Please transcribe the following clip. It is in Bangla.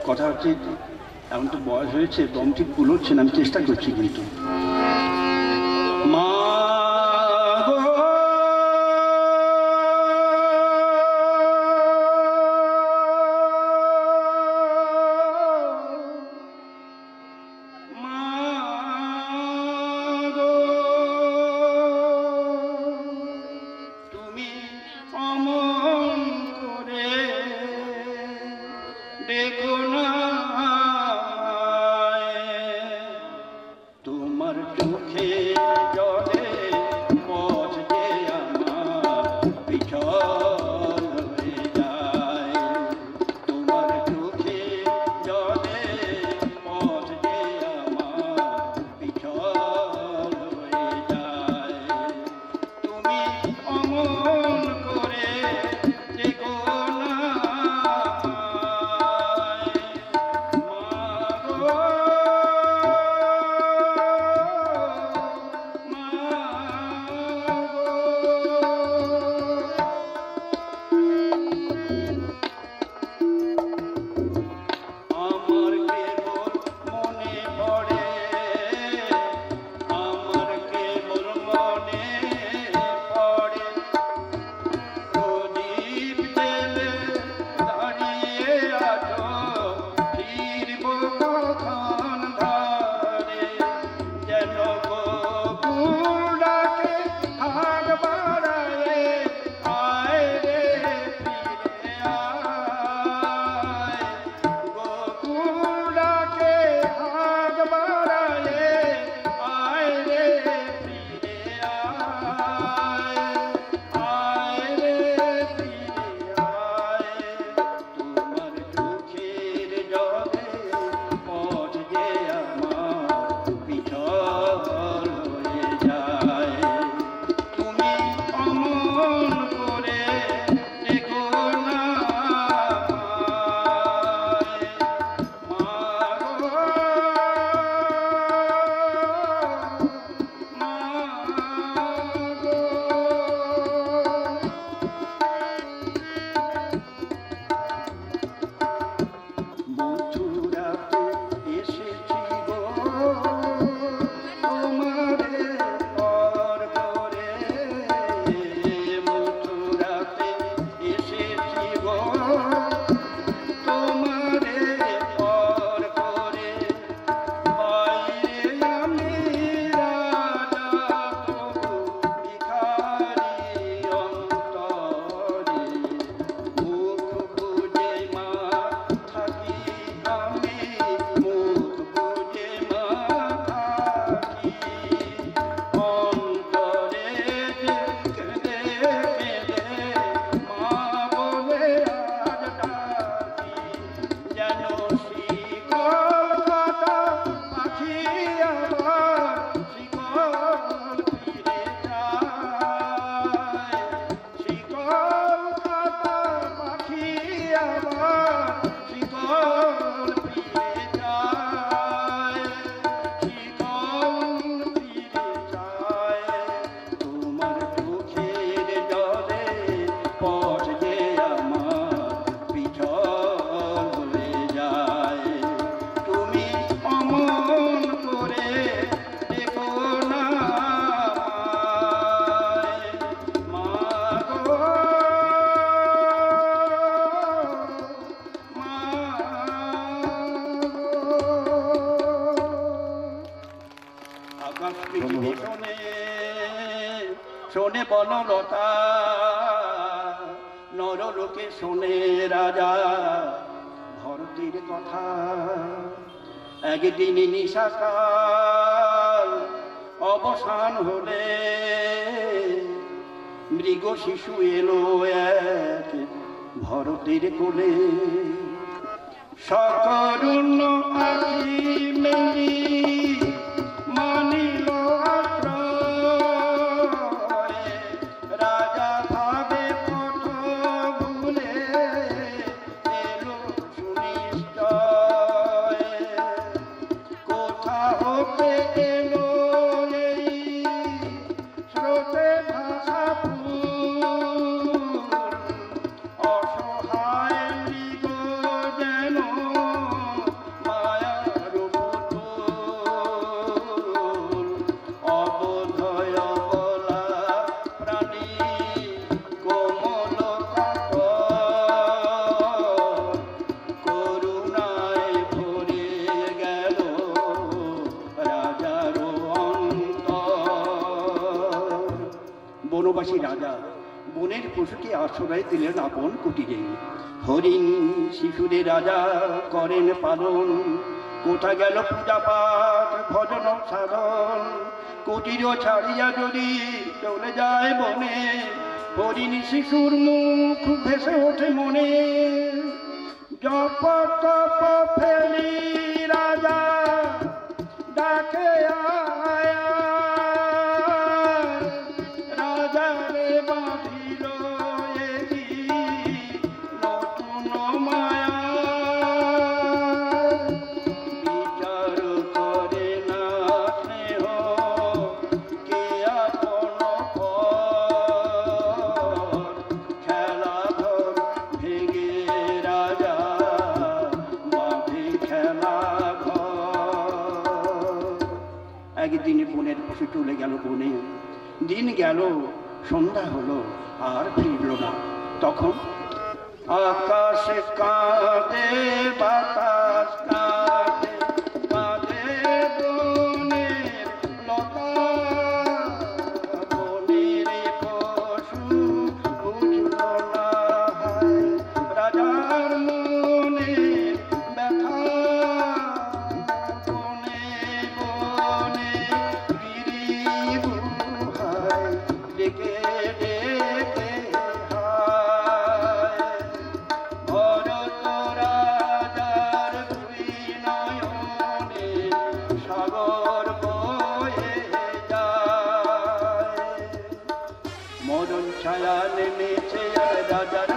কথা হচ্ছে এখন তো বয়স হয়েছে, দম ঠিক কুলোচ্ছে না, আমি চেষ্টা করছি কিন্তু। মা গো, মা গো, তুমি অমন করে দেখো না, তোমার চোখে জলে পথ যে আমার বিছল হয়ে যায়। তোমার চোখে জলে পথ যে আমার বিছল হয়ে যায়। তুমি অমন করে দেখো না, শোনে বনলতা, নরলোকে শোনে রাজা ভরতের কথা। একদিন নিশাকাল অবসান হলে মৃগ শিশু এলো এক ভরতের কোলে। সকরুণ আখি মেলি মানিল অসহায় মৃগ যেন বনবাসী রাজা বনের পশুকে আশ্রয় দিলেন আপন কুটিরে। হরিণ শিশুদের রাজা করেন পালন, কোথা গেল পূজা পাঠ ভজন সাধন। কুটির ছাড়িয়া যদি চলে যায় বনে, হরিণ শিশুর মুখ ভেসে ওঠে মনে। জপ তপ ফেলি রাজা ডাকে আয়, রাজা রে বাঁধিল এদি নতুন মায়া। বিচার করে না স্নেহ কে আপন পর, খেলা ঘর ভেঙে রাজা বাঁধে খেলা ঘর। একদিন বনের পশু চলে গেল বনে, দিন গেল সন্ধ্যা হলো আর ফিরল না। তখন আকাশে কাঁদে বাতাস কাঁদে, কাঁদে বনের লতা। বনের পশু বুঝল না হায় রাজার মনে ব্যথা। বনে বনে গিরি গুহায় ডেকে ডেকে হায়। ভরত রাজার দুই নয়নে সাগর বয়ে যায়। মরণ ছায়া নেমেছে আর রাজার